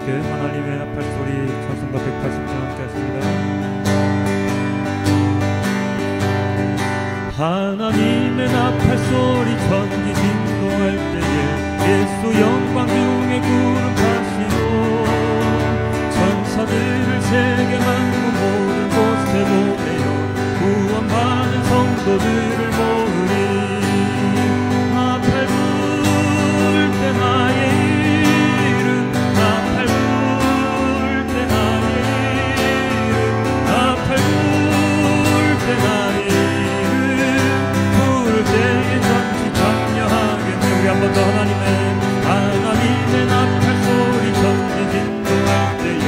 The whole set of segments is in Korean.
함께 하나님의 나팔 소리 찬송가 180장 함께 하십니다. 하나님의 나팔 소리 천지 진동할 때에 예수 영광 중에 구름 타시고 천사들을 세계 만국 모든 곳에 보내어 구원받은 성도들을 모으리. 나팔 불 때 나의 이름 나팔 불 때 나의 이름 나팔 불 때 나의 이름 부를 때에 잠시 참여하겠네. 우리 한 번 더 하나님의 나팔 소리 천지 진동할 때에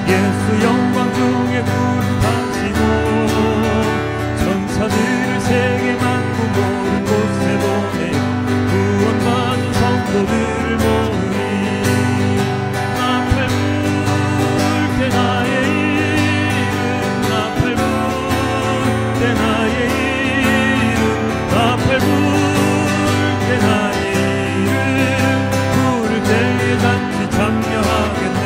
예수 영광 중에 구름 타시고 천사들을 세계 만국 모든 곳에 보내어 구원받은 성도들을 모으리. 나팔 불 때 나의 이름 나팔 불 때 나의 이름 나팔 불 때 나의 이름 부를 때에 잠시 참여하겠네.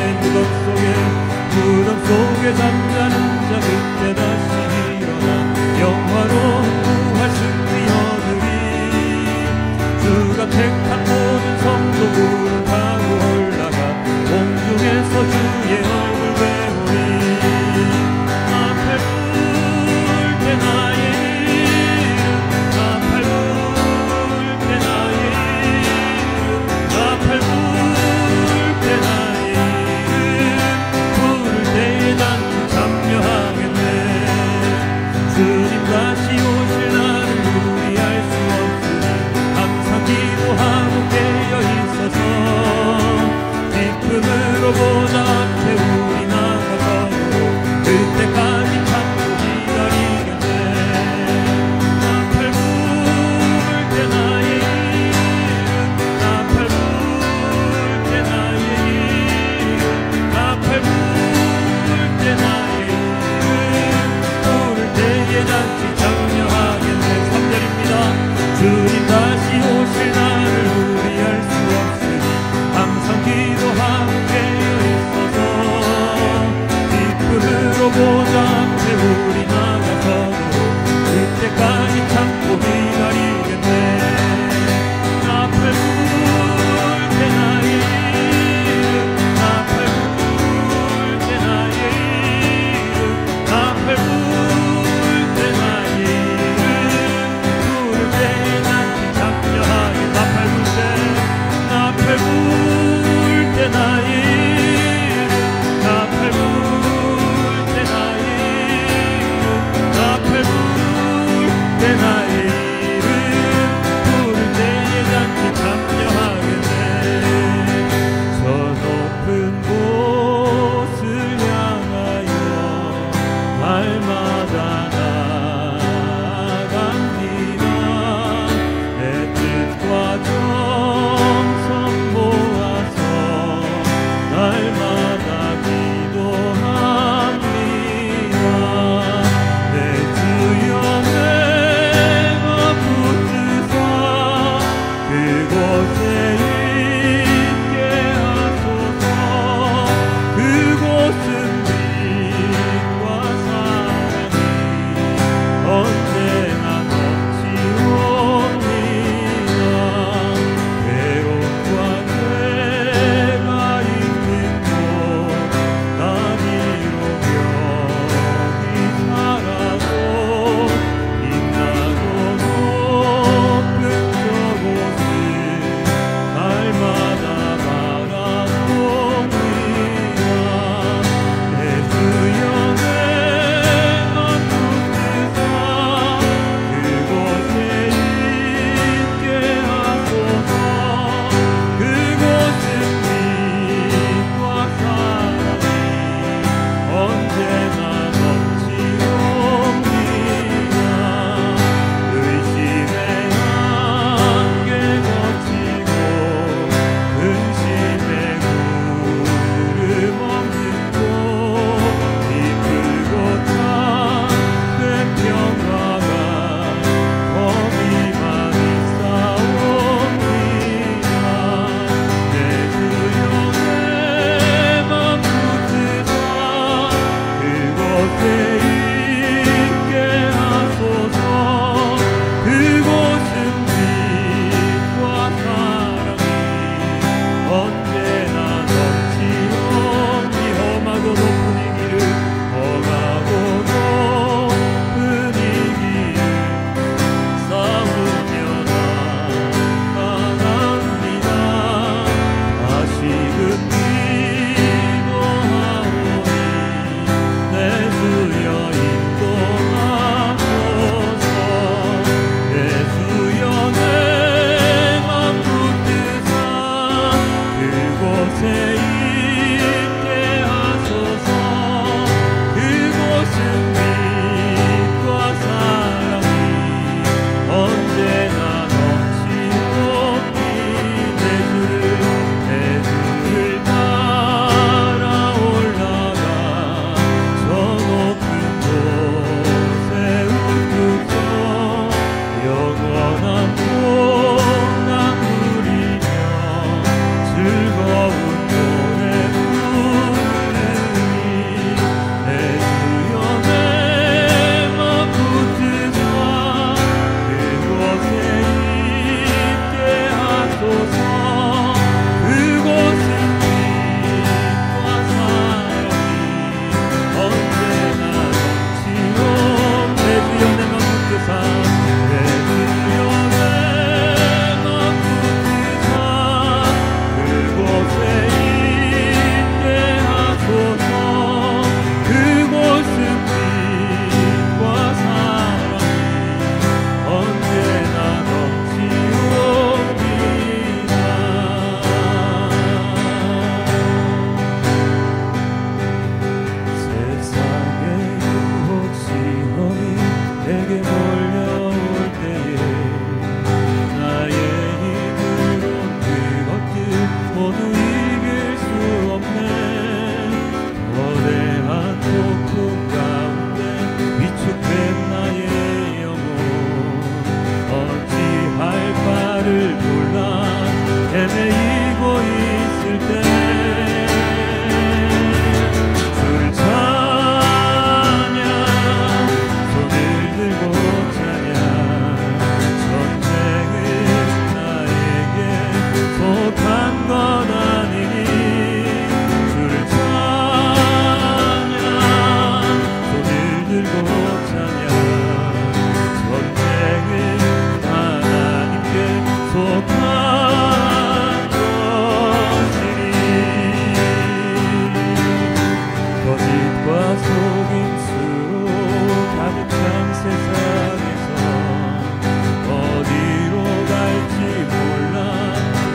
무덤 속에 잠자는 자 그때 다시 일어나 영화로운 부활 승리 얻으리. 주가 택한 모든 성도 구름 타고 올라가 공중에서 주의 얼굴 배우리. 나팔 불 때 나의 이름 나팔 불 때 나의 이름 나팔 불 때 나의 이름 부를 때에 난 참여하겠네. 주님 다시 오실 날은 우리 알 수 없으니 항상 기도하고 깨어 있어서 기쁨으로 보좌 앞에 우리 나가서 그때까지 참고 기다리겠네. 나팔 불 때 나의 이름 나팔 불 때 나의 이름 나팔 불 때 나의 이름 부를 때에 잔치 참여하겠네. 3절입니다. 주님 다시 오실 날을 우리 알 수 없으니 항상 기도하고 깨어 있어서 기쁨으로 보좌 앞에 우리 나가서도 그때까지 참고 기다리겠네. 나팔 불 때 나의 이름 나팔 불 때 나의 이름 나팔 불 때 나의 이름 부를 때에 잔치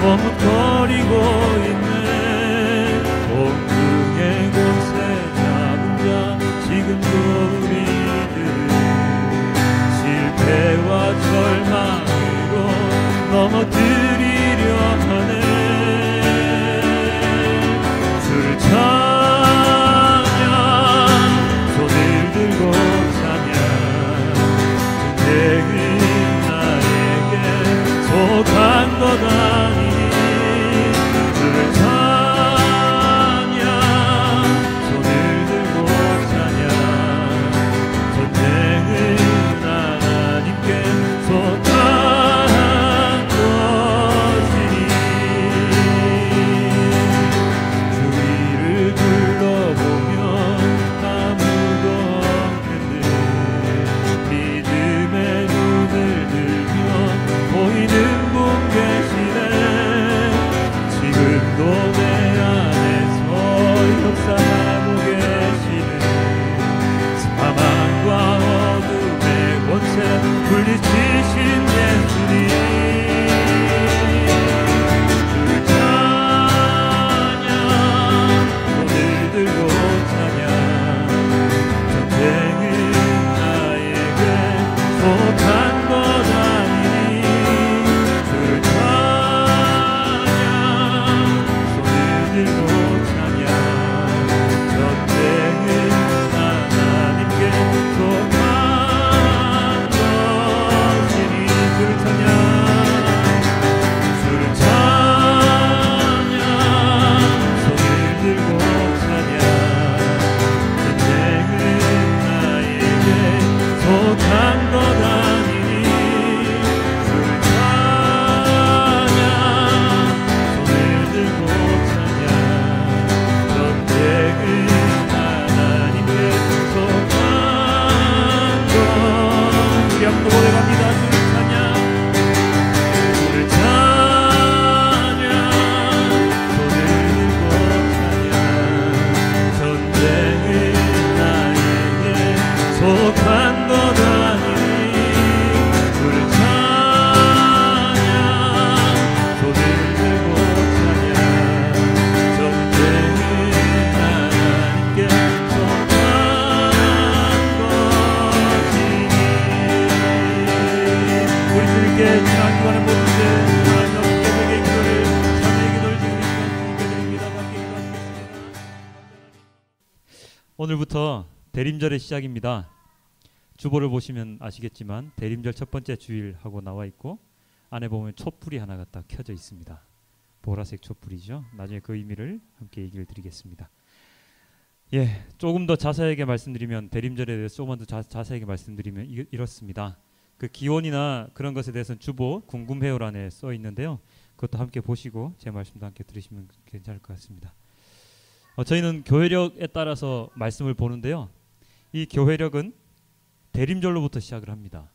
머뭇거리고 있네. 옥중의 곳에 잡은 자 지금도 우리들을 실패와 절망으로 넘어뜨리려 하네. 주를 찬양, 손을 들고 찬양. 전쟁은 나에게 속한 거다. 오늘부터 대림절의 시작입니다. 주보를 보시면 아시겠지만 대림절 첫 번째 주일하고 나와 있고 안에 보면 촛불이 하나가 딱 켜져 있습니다. 보라색 촛불이죠. 나중에 그 의미를 함께 얘기를 드리겠습니다. 예, 조금 더 자세하게 말씀드리면 대림절에 대해서 조금만 더 자세하게 말씀드리면 이렇습니다. 그 기원이나 그런 것에 대해서는 주보 궁금해요란에 써 있는데요. 그것도 함께 보시고 제 말씀도 함께 들으시면 괜찮을 것 같습니다. 저희는 교회력에 따라서 말씀을 보는데요. 이 교회력은 대림절로부터 시작을 합니다.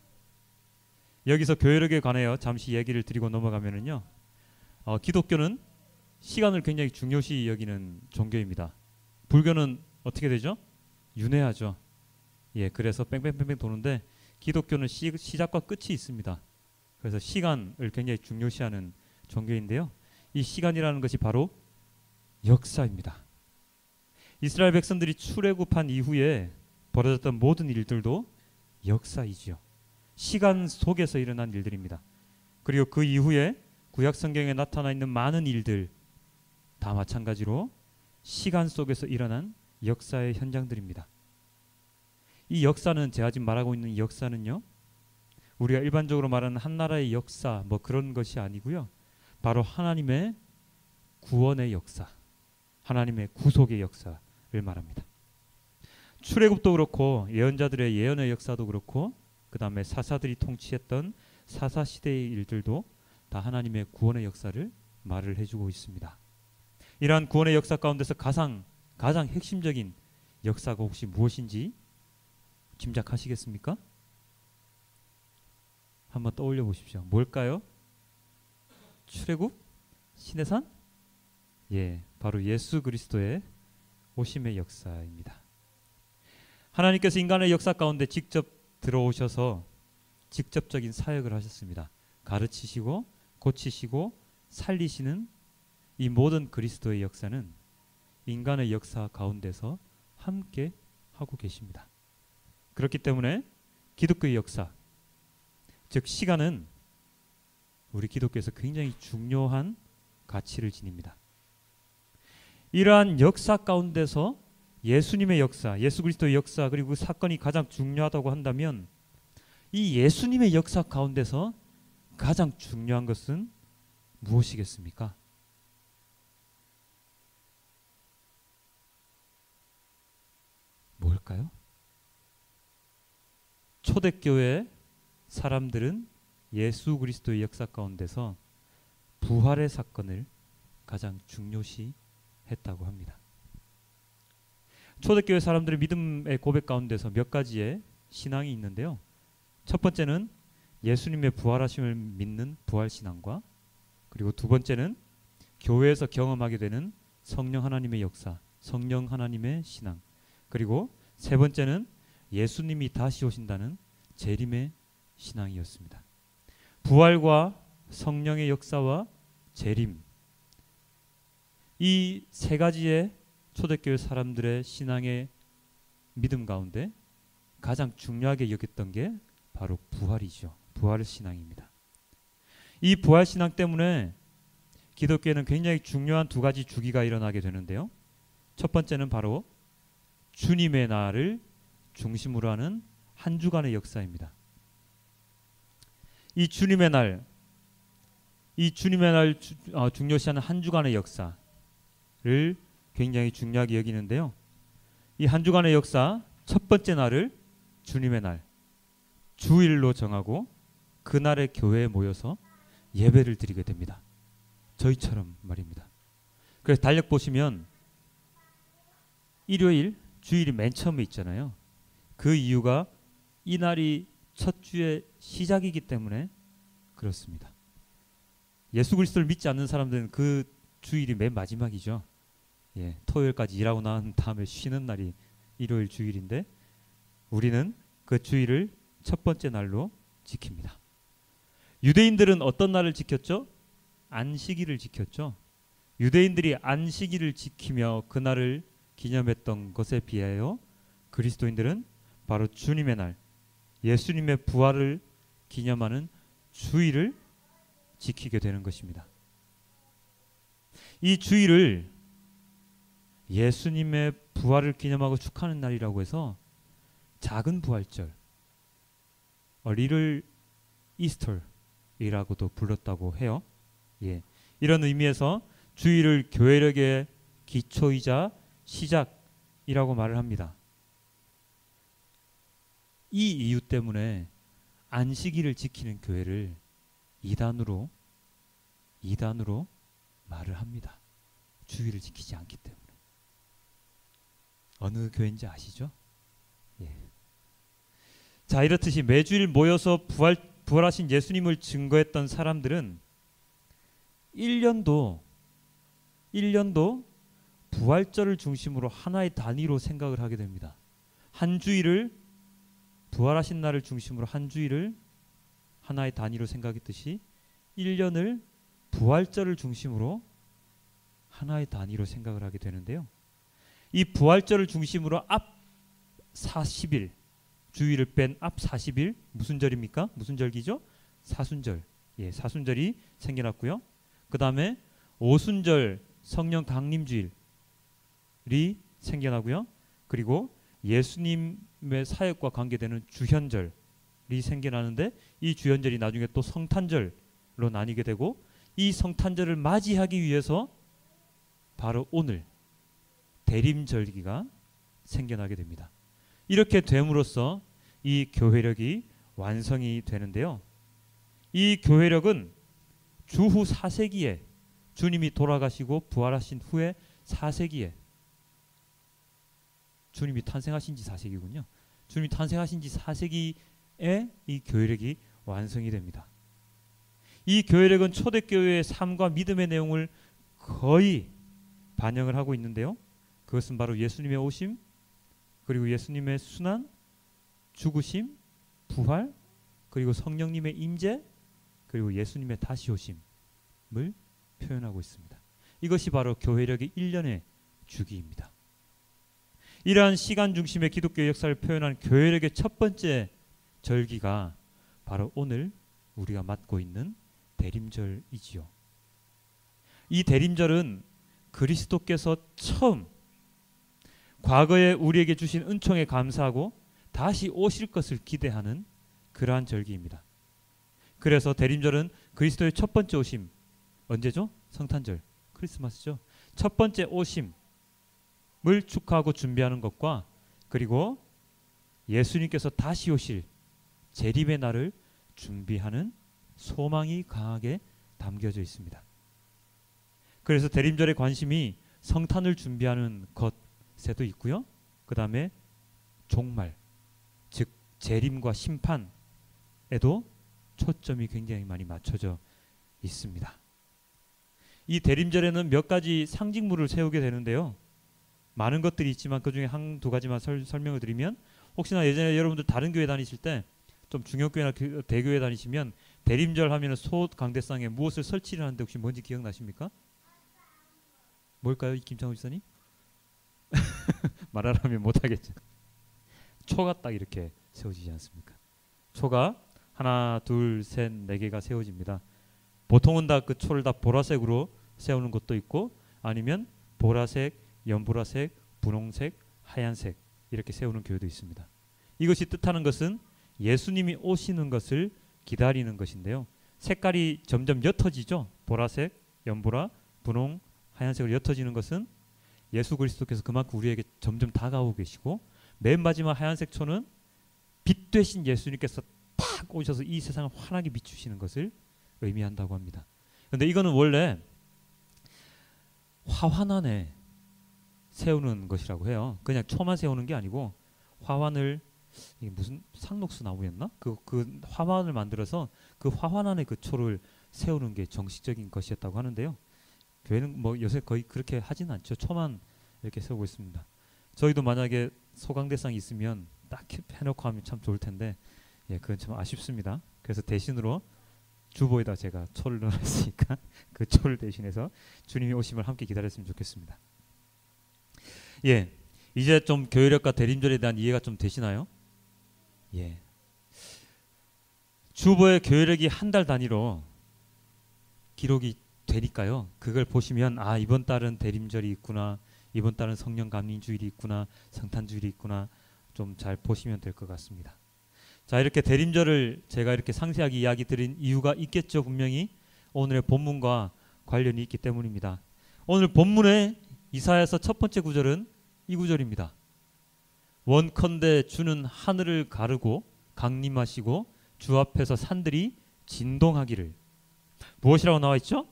여기서 교회력에 관하여 잠시 얘기를 드리고 넘어가면은요. 기독교는 시간을 굉장히 중요시 여기는 종교입니다. 불교는 어떻게 되죠? 윤회하죠. 예, 그래서 뺑뺑뺑뺑 도는데 기독교는 시작과 끝이 있습니다. 그래서 시간을 굉장히 중요시하는 종교인데요. 이 시간이라는 것이 바로 역사입니다. 이스라엘 백성들이 출애굽한 이후에 벌어졌던 모든 일들도 역사이지요. 시간 속에서 일어난 일들입니다. 그리고 그 이후에 구약 성경에 나타나 있는 많은 일들 다 마찬가지로 시간 속에서 일어난 역사의 현장들입니다. 이 역사는 제가 지금 말하고 있는 이 역사는요. 우리가 일반적으로 말하는 한 나라의 역사 뭐 그런 것이 아니고요. 바로 하나님의 구원의 역사, 하나님의 구속의 역사를 말합니다. 출애굽도 그렇고 예언자들의 예언의 역사도 그렇고 그 다음에 사사들이 통치했던 사사시대의 일들도 다 하나님의 구원의 역사를 말을 해주고 있습니다. 이러한 구원의 역사 가운데서 가장 핵심적인 역사가 혹시 무엇인지 짐작하시겠습니까? 한번 떠올려 보십시오. 뭘까요? 출애굽? 시내산? 예, 바로 예수 그리스도의 오심의 역사입니다. 하나님께서 인간의 역사 가운데 직접 들어오셔서 직접적인 사역을 하셨습니다. 가르치시고 고치시고 살리시는 이 모든 그리스도의 역사는 인간의 역사 가운데서 함께 하고 계십니다. 그렇기 때문에 기독교의 역사, 즉 시간은 우리 기독교에서 굉장히 중요한 가치를 지닙니다. 이러한 역사 가운데서 예수님의 역사, 예수 그리스도의 역사 그리고 그 사건이 가장 중요하다고 한다면 이 예수님의 역사 가운데서 가장 중요한 것은 무엇이겠습니까? 뭘까요? 초대교회 사람들은 예수 그리스도의 역사 가운데서 부활의 사건을 가장 중요시 했다고 합니다. 초대교회 사람들의 믿음의 고백 가운데서 몇 가지의 신앙이 있는데요. 첫 번째는 예수님의 부활하심을 믿는 부활신앙과 그리고 두 번째는 교회에서 경험하게 되는 성령 하나님의 역사, 성령 하나님의 신앙, 그리고 세 번째는 예수님이 다시 오신다는 재림의 신앙이었습니다. 부활과 성령의 역사와 재림, 이 세 가지의 초대교회 사람들의 신앙의 믿음 가운데 가장 중요하게 여겼던 게 바로 부활이죠. 부활 신앙입니다. 이 부활 신앙 때문에 기독교에는 굉장히 중요한 두 가지 주기가 일어나게 되는데요. 첫 번째는 바로 주님의 날을 중심으로 하는 한 주간의 역사입니다. 이 주님의 날 중요시하는 한 주간의 역사를 굉장히 중요하게 여기는데요. 이 한 주간의 역사 첫 번째 날을 주님의 날, 주일로 정하고 그날의 교회에 모여서 예배를 드리게 됩니다. 저희처럼 말입니다. 그래서 달력 보시면 일요일, 주일이 맨 처음에 있잖아요. 그 이유가 이 날이 첫 주의 시작이기 때문에 그렇습니다. 예수 그리스도를 믿지 않는 사람들은 그 주일이 맨 마지막이죠. 예, 토요일까지 일하고 난 다음에 쉬는 날이 일요일 주일인데 우리는 그 주일을 첫 번째 날로 지킵니다. 유대인들은 어떤 날을 지켰죠? 안식일을 지켰죠. 유대인들이 안식일을 지키며 그 날을 기념했던 것에 비하여 그리스도인들은 바로 주님의 날, 예수님의 부활을 기념하는 주일을 지키게 되는 것입니다. 이 주일을 예수님의 부활을 기념하고 축하하는 날이라고 해서 작은 부활절, Little Easter이라고도 불렀다고 해요. 예, 이런 의미에서 주일을 교회력의 기초이자 시작이라고 말을 합니다. 이 이유 때문에 안식일을 지키는 교회를 이단으로 말을 합니다. 주일을 지키지 않기 때문에. 어느 교회인지 아시죠? 예. 자, 이렇듯이 매주일 모여서 부활하신 예수님을 증거했던 사람들은 1년도 부활절을 중심으로 하나의 단위로 생각을 하게 됩니다. 한 주일을, 부활하신 날을 중심으로 한 주일을 하나의 단위로 생각했듯이 1년을 부활절을 중심으로 하나의 단위로 생각을 하게 되는데요. 이 부활절을 중심으로 앞 40일, 주일을 뺀 앞 40일 무슨 절입니까? 무슨 절기죠? 사순절. 예, 사순절이 생겨났고요. 그 다음에 오순절 성령 강림주일이 생겨나고요. 그리고 예수님의 사역과 관계되는 주현절이 생겨나는데 이 주현절이 나중에 또 성탄절로 나뉘게 되고 이 성탄절을 맞이하기 위해서 바로 오늘 대림절기가 생겨나게 됩니다. 이렇게 됨으로써 이 교회력이 완성이 되는데요. 이 교회력은 주후 4세기에 주님이 돌아가시고 부활하신 후에 4세기에 주님이 탄생하신 지 4세기군요. 주님이 탄생하신 지 4세기에 이 교회력이 완성이 됩니다. 이 교회력은 초대교회의 삶과 믿음의 내용을 거의 반영을 하고 있는데요. 그것은 바로 예수님의 오심, 그리고 예수님의 순환, 죽으심, 부활, 그리고 성령님의 임재, 그리고 예수님의 다시 오심을 표현하고 있습니다. 이것이 바로 교회력의 1년의 주기입니다. 이러한 시간 중심의 기독교 역사를 표현한 교회력의 첫 번째 절기가 바로 오늘 우리가 맞고 있는 대림절이지요. 이 대림절은 그리스도께서 처음 과거에 우리에게 주신 은총에 감사하고 다시 오실 것을 기대하는 그러한 절기입니다. 그래서 대림절은 그리스도의 첫 번째 오심, 언제죠? 성탄절, 크리스마스죠. 첫 번째 오심을 축하하고 준비하는 것과 그리고 예수님께서 다시 오실 재림의 날을 준비하는 소망이 강하게 담겨져 있습니다. 그래서 대림절의 관심이 성탄을 준비하는 것에도 있고요. 그 다음에 종말, 즉 재림과 심판에도 초점이 굉장히 많이 맞춰져 있습니다. 이 대림절에는 몇 가지 상징물을 세우게 되는데요. 많은 것들이 있지만 그 중에 한두 가지만 설명을 드리면, 혹시나 예전에 여러분들 다른 교회 다니실 때 좀 중형교회나 대교회 다니시면 대림절 하면 소강대상에 무엇을 설치를 하는데 혹시 뭔지 기억나십니까? 뭘까요, 김창호 집사님? 말하라면 못하겠죠. 초가 딱 이렇게 세워지지 않습니까? 초가 하나, 둘, 셋, 네 개가 세워집니다. 보통은 다 그 초를 다 보라색으로 세우는 것도 있고, 아니면 보라색, 연보라색, 분홍색, 하얀색 이렇게 세우는 교회도 있습니다. 이것이 뜻하는 것은 예수님이 오시는 것을 기다리는 것인데요. 색깔이 점점 옅어지죠. 보라색, 연보라, 분홍, 하얀색으로 옅어지는 것은 예수 그리스도께서 그만큼 우리에게 점점 다가오고 계시고, 맨 마지막 하얀색 초는 빛 되신 예수님께서 탁 오셔서 이 세상을 환하게 비추시는 것을 의미한다고 합니다. 그런데 이거는 원래 화환안에 세우는 것이라고 해요. 그냥 초만 세우는 게 아니고 화환을, 이게 무슨 상록수 나무였나? 그 화환을 만들어서 그 화환 안에 그 초를 세우는 게 정식적인 것이었다고 하는데요. 교회는 뭐 요새 거의 그렇게 하진 않죠. 초만 이렇게 세우고 있습니다. 저희도 만약에 소강대상이 있으면 딱 해놓고 하면 참 좋을 텐데, 예, 그건 참 아쉽습니다. 그래서 대신으로 주보에다 제가 초를 넣어놨으니까 그 초를 대신해서 주님이 오심을 함께 기다렸으면 좋겠습니다. 예, 이제 좀 교회력과 대림절에 대한 이해가 좀 되시나요? 예. 주보의 교회력이 한 달 단위로 기록이 되니까요. 그걸 보시면 아, 이번 달은 대림절이 있구나, 이번 달은 성령 감림 주일이 있구나, 성탄 주일이 있구나, 좀 잘 보시면 될 것 같습니다. 자, 이렇게 대림절을 제가 이렇게 상세하게 이야기 드린 이유가 있겠죠. 분명히 오늘의 본문과 관련이 있기 때문입니다. 오늘 본문의 이사야서 첫 번째 구절은 이 구절입니다. 원컨대 주는 하늘을 가르고 강림하시고 주 앞에서 산들이 진동하기를. 무엇이라고 나와 있죠?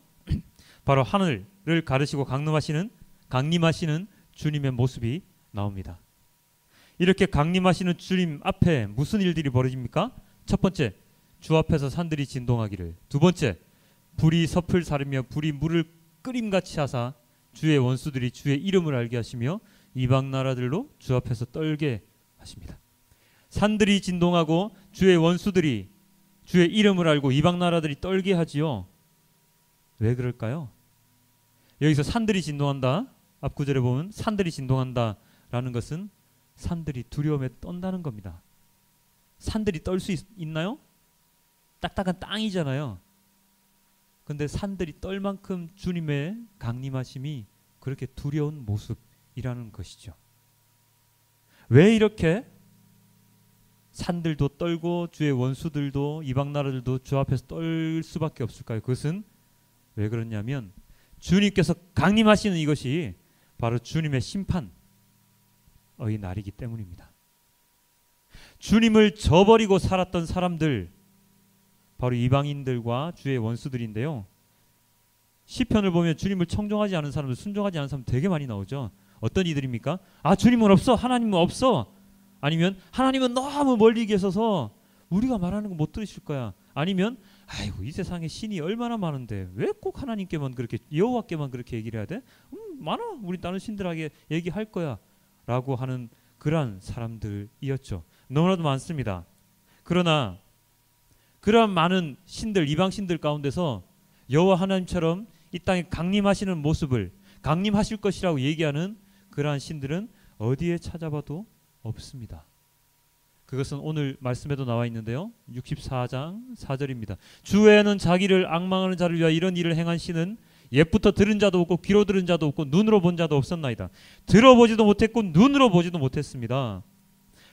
바로 하늘을 가르시고 강림하시는 주님의 모습이 나옵니다. 이렇게 강림하시는 주님 앞에 무슨 일들이 벌어집니까? 첫 번째, 주 앞에서 산들이 진동하기를. 두 번째, 불이 섭을 사르며 불이 물을 끓임같이 하사 주의 원수들이 주의 이름을 알게 하시며 이방 나라들로 주 앞에서 떨게 하십니다. 산들이 진동하고 주의 원수들이 주의 이름을 알고 이방 나라들이 떨게 하지요. 왜 그럴까요? 여기서 산들이 진동한다. 앞 구절에 보면 산들이 진동한다 라는 것은 산들이 두려움에 떤다는 겁니다. 산들이 떨 수 있나요? 딱딱한 땅이잖아요. 근데 산들이 떨 만큼 주님의 강림하심이 그렇게 두려운 모습이라는 것이죠. 왜 이렇게 산들도 떨고 주의 원수들도 이방 나라들도 주 앞에서 떨 수밖에 없을까요? 그것은 왜 그러냐면 주님께서 강림하시는 이것이 바로 주님의 심판의 날이기 때문입니다. 주님을 저버리고 살았던 사람들, 바로 이방인들과 주의 원수들인데요. 시편을 보면 주님을 청종하지 않은 사람들, 순종하지 않은 사람 되게 많이 나오죠. 어떤 이들입니까? 아, 주님은 없어, 하나님은 없어. 아니면 하나님은 너무 멀리 계셔서 우리가 말하는 거 못 들으실 거야. 아니면 아이고, 이 세상에 신이 얼마나 많은데 왜 꼭 하나님께만 그렇게, 여호와께만 그렇게 얘기를 해야 돼? 많아, 우리 다른 신들에게 얘기할 거야 라고 하는 그러한 사람들이었죠. 너무나도 많습니다. 그러나 그러한 많은 신들, 이방 신들 가운데서 여호와 하나님처럼 이 땅에 강림하시는 모습을, 강림하실 것이라고 얘기하는 그러한 신들은 어디에 찾아봐도 없습니다. 그것은 오늘 말씀에도 나와 있는데요. 64장 4절입니다. 주 외에는 자기를 앙망하는 자를 위하여 이런 일을 행한 신은 옛부터 들은 자도 없고 귀로 들은 자도 없고 눈으로 본 자도 없었나이다. 들어보지도 못했고 눈으로 보지도 못했습니다.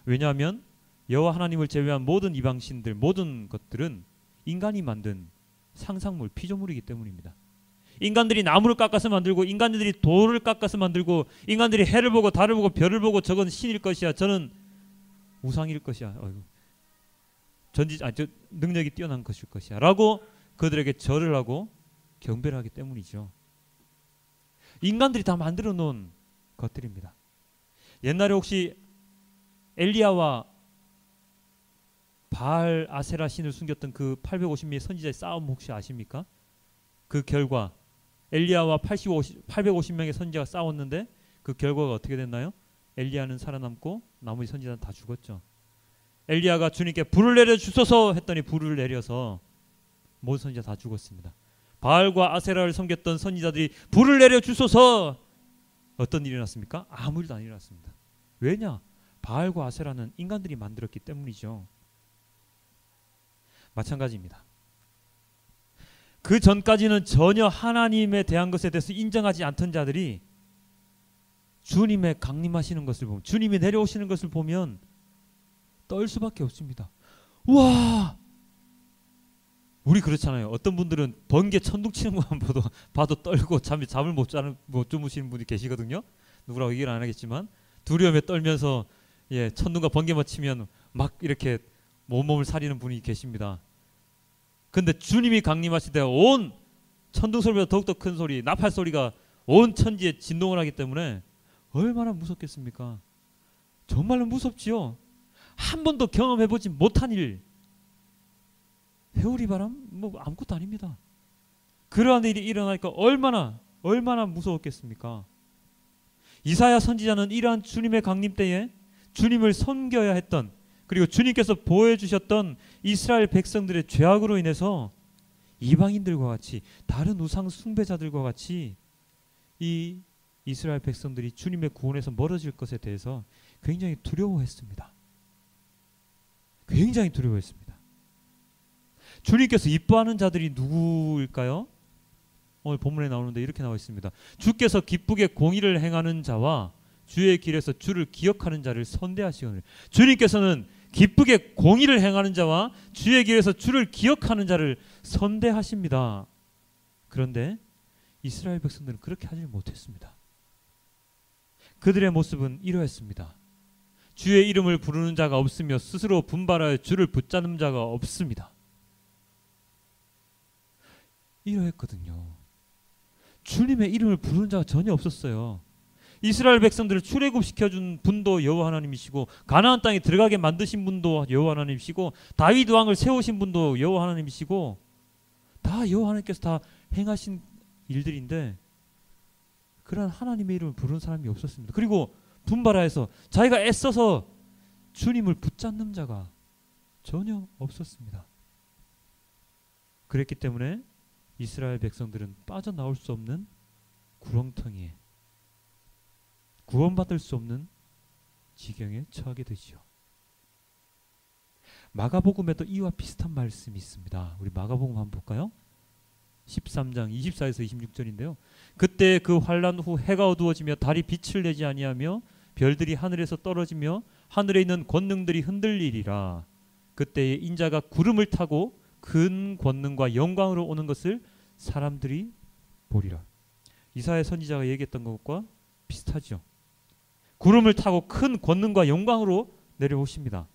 왜냐하면 여호와 하나님을 제외한 모든 이방신들, 모든 것들은 인간이 만든 상상물, 피조물이기 때문입니다. 인간들이 나무를 깎아서 만들고, 인간들이 돌을 깎아서 만들고, 인간들이 해를 보고 달을 보고 별을 보고 저건 신일 것이야, 저는 우상일 것이야, 능력이 뛰어난 것일 것이야 라고 그들에게 절을 하고 경배를 하기 때문이죠. 인간들이 다 만들어 놓은 것들입니다. 옛날에 혹시 엘리야와 바알 아세라 신을 숨겼던 그 850명의 선지자의 싸움 혹시 아십니까? 그 결과 엘리야와 850명의 선지자가 싸웠는데 그 결과가 어떻게 됐나요? 엘리야는 살아남고 나머지 선지자는 다 죽었죠. 엘리야가 주님께 불을 내려 주소서 했더니 불을 내려서 모든 선지자 다 죽었습니다. 바알과 아세라를 섬겼던 선지자들이 불을 내려 주소서, 어떤 일이 일어났습니까? 아무 일도 안 일어났습니다. 왜냐? 바알과 아세라는 인간들이 만들었기 때문이죠. 마찬가지입니다. 그 전까지는 전혀 하나님에 대한 것에 대해서 인정하지 않던 자들이 주님의 강림하시는 것을 보면, 주님이 내려오시는 것을 보면 떨 수밖에 없습니다. 와, 우리 그렇잖아요. 어떤 분들은 번개 천둥 치는 것만 봐도 떨고 잠을 못 주무시는 분이 계시거든요. 누구라고 얘기를 안 하겠지만 두려움에 떨면서 천둥과 번개만 치면 막 이렇게 온몸을 사리는 분이 계십니다. 근데 주님이 강림하실 때 온 천둥 소리보다 더욱더 큰 소리, 나팔 소리가 온 천지에 진동을 하기 때문에 얼마나 무섭겠습니까? 정말로 무섭지요. 한 번도 경험해보지 못한 일, 회오리바람 아무것도 아닙니다. 그러한 일이 일어나니까 얼마나 무서웠겠습니까? 이사야 선지자는 이러한 주님의 강림 때에 주님을 섬겨야 했던, 그리고 주님께서 보여주셨던 이스라엘 백성들의 죄악으로 인해서 이방인들과 같이, 다른 우상 숭배자들과 같이 이 이스라엘 백성들이 주님의 구원에서 멀어질 것에 대해서 굉장히 두려워했습니다. 굉장히 두려워했습니다. 주님께서 이뻐하는 자들이 누구일까요? 오늘 본문에 나오는데 이렇게 나와 있습니다. 주께서 기쁘게 공의를 행하는 자와 주의 길에서 주를 기억하는 자를 선대하시거늘. 주님께서는 기쁘게 공의를 행하는 자와 주의 길에서 주를 기억하는 자를 선대하십니다. 그런데 이스라엘 백성들은 그렇게 하지 못했습니다. 그들의 모습은 이러했습니다. 주의 이름을 부르는 자가 없으며 스스로 분발하여 주를 붙잡는 자가 없습니다. 이러했거든요. 주님의 이름을 부르는 자가 전혀 없었어요. 이스라엘 백성들을 출애굽시켜준 분도 여호와 하나님이시고 가나안 땅에 들어가게 만드신 분도 여호와 하나님이시고 다윗 왕을 세우신 분도 여호와 하나님이시고 다 여호와 하나님께서 다 행하신 일들인데 그러한 하나님의 이름을 부르는 사람이 없었습니다. 그리고 분발하여서 자기가 애써서 주님을 붙잡는 자가 전혀 없었습니다. 그랬기 때문에 이스라엘 백성들은 빠져나올 수 없는 구렁텅이에 구원받을 수 없는 지경에 처하게 되지요. 마가복음에도 이와 비슷한 말씀이 있습니다. 우리 마가복음 한번 볼까요? 13장 24에서 26절인데요. 그때 그 환란 후 해가 어두워지며 달이 빛을 내지 아니하며 별들이 하늘에서 떨어지며 하늘에 있는 권능들이 흔들리리라. 그때에 인자가 구름을 타고 큰 권능과 영광으로 오는 것을 사람들이 보리라. 이사야 선지자가 얘기했던 것과 비슷하죠. 구름을 타고 큰 권능과 영광으로 내려오십니다.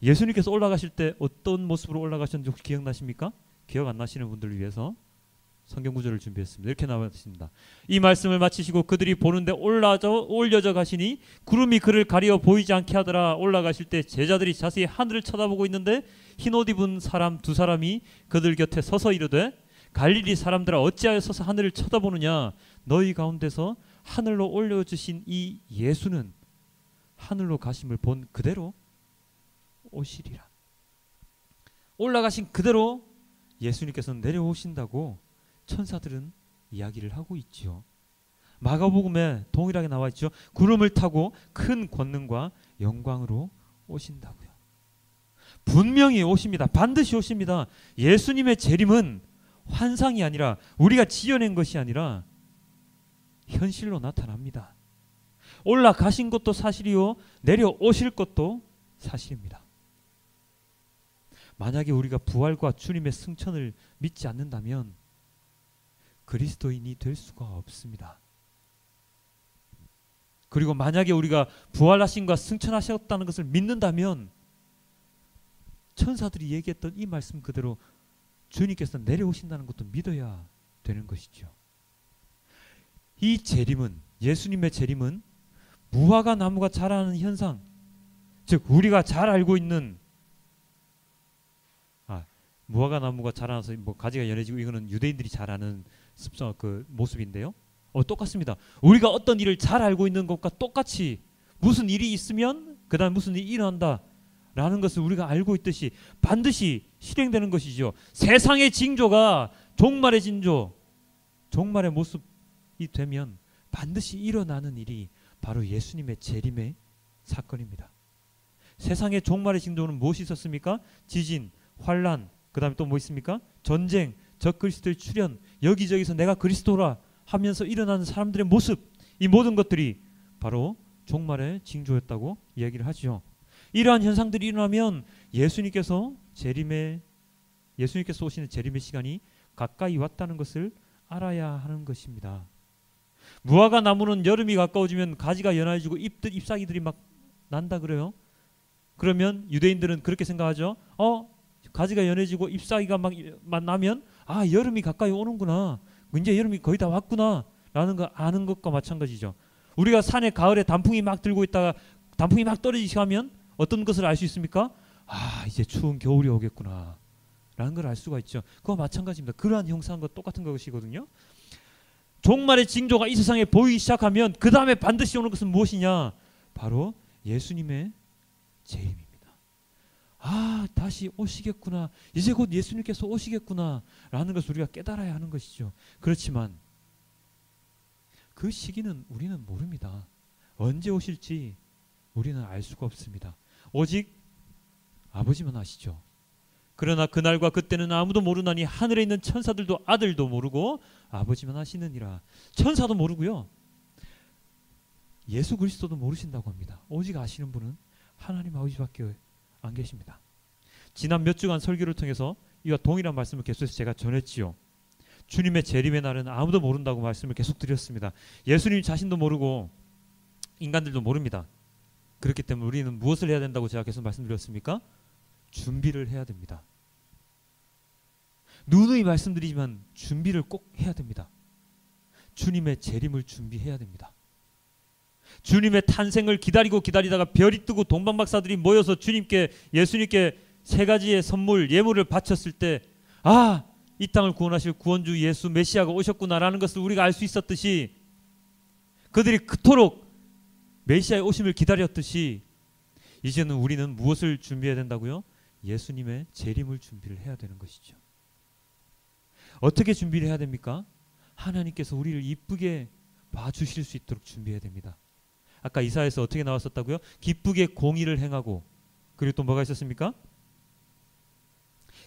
예수님께서 올라가실 때 어떤 모습으로 올라가셨는지 혹시 기억나십니까? 기억 안 나시는 분들을 위해서 성경 구절을 준비했습니다. 이렇게 나와 있습니다. 이 말씀을 마치시고 그들이 보는데 올려져 가시니 구름이 그를 가리어 보이지 않게 하더라. 올라가실 때 제자들이 자세히 하늘을 쳐다보고 있는데 흰옷 입은 사람 두 사람이 그들 곁에 서서 이르되 갈릴리 사람들아 어찌하여 서서 하늘을 쳐다보느냐. 너희 가운데서 하늘로 올려주신 이 예수는 하늘로 가심을 본 그대로 오시리라. 올라가신 그대로 예수님께서는 내려오신다고 천사들은 이야기를 하고 있지요. 마가복음에 동일하게 나와 있죠. 구름을 타고 큰 권능과 영광으로 오신다고요. 분명히 오십니다. 반드시 오십니다. 예수님의 재림은 환상이 아니라 우리가 지어낸 것이 아니라 현실로 나타납니다. 올라가신 것도 사실이요 내려오실 것도 사실입니다. 만약에 우리가 부활과 주님의 승천을 믿지 않는다면 그리스도인이 될 수가 없습니다. 그리고 만약에 우리가 부활하신과 승천하셨다는 것을 믿는다면 천사들이 얘기했던 이 말씀 그대로 주님께서 내려오신다는 것도 믿어야 되는 것이죠. 이 재림은, 예수님의 재림은 무화과 나무가 자라는 현상, 즉 우리가 잘 알고 있는 무화과 나무가 자라나서 뭐 가지가 연해지고 이거는 유대인들이 잘 아는 습성 그 모습인데요. 똑같습니다. 우리가 어떤 일을 잘 알고 있는 것과 똑같이 무슨 일이 있으면 그다음 무슨 일이 일어난다라는 것을 우리가 알고 있듯이 반드시 실행되는 것이죠. 세상의 징조가 종말의 징조, 종말의 모습이 되면 반드시 일어나는 일이 바로 예수님의 재림의 사건입니다. 세상의 종말의 징조는 무엇이 있었습니까? 지진, 환란, 그 다음에 또 뭐 있습니까? 전쟁, 적그리스도의 출현, 여기저기서 내가 그리스도라 하면서 일어나는 사람들의 모습, 이 모든 것들이 바로 종말의 징조였다고 이야기를 하죠. 이러한 현상들이 일어나면 예수님께서 오시는 재림의 시간이 가까이 왔다는 것을 알아야 하는 것입니다. 무화과 나무는 여름이 가까워지면 가지가 연해지고 잎사귀들이 막 난다 그래요. 그러면 유대인들은 그렇게 생각하죠. 가지가 연해지고 잎사귀가 막 나면 여름이 가까이 오는구나. 이제 여름이 거의 다 왔구나 라는 거 아는 것과 마찬가지죠. 우리가 산에 가을에 단풍이 막 들고 있다가 단풍이 막 떨어지기 하면 어떤 것을 알 수 있습니까? 이제 추운 겨울이 오겠구나 라는 걸 알 수가 있죠. 그와 마찬가지입니다. 그러한 형상과 똑같은 것이거든요. 종말의 징조가 이 세상에 보이기 시작하면 그 다음에 반드시 오는 것은 무엇이냐? 바로 예수님의 재림입니다. 다시 오시겠구나. 이제 곧 예수님께서 오시겠구나 라는 것을 우리가 깨달아야 하는 것이죠. 그렇지만 그 시기는 우리는 모릅니다. 언제 오실지 우리는 알 수가 없습니다. 오직 아버지만 아시죠. 그러나 그날과 그때는 아무도 모르나니 하늘에 있는 천사들도 아들도 모르고 아버지만 아시느니라. 천사도 모르고요. 예수 그리스도도 모르신다고 합니다. 오직 아시는 분은 하나님 아버지밖에 안 계십니다. 지난 몇 주간 설교를 통해서 이와 동일한 말씀을 계속해서 제가 전했지요. 주님의 재림의 날은 아무도 모른다고 말씀을 계속 드렸습니다. 예수님 자신도 모르고 인간들도 모릅니다. 그렇기 때문에 우리는 무엇을 해야 된다고 제가 계속 말씀드렸습니까? 준비를 해야 됩니다. 누누이 말씀드리지만 준비를 꼭 해야 됩니다. 주님의 재림을 준비해야 됩니다. 주님의 탄생을 기다리다가 별이 뜨고 동방박사들이 모여서 주님께, 예수님께 세 가지의 선물, 예물을 바쳤을 때, 아, 이 땅을 구원하실 구원주 예수 메시아가 오셨구나라는 것을 우리가 알 수 있었듯이, 그들이 그토록 메시아의 오심을 기다렸듯이, 이제는 우리는 무엇을 준비해야 된다고요? 예수님의 재림을 준비를 해야 되는 것이죠. 어떻게 준비를 해야 됩니까? 하나님께서 우리를 이쁘게 봐주실 수 있도록 준비해야 됩니다. 아까 이사야에서 어떻게 나왔었다고요? 기쁘게 공의를 행하고, 그리고 또 뭐가 있었습니까?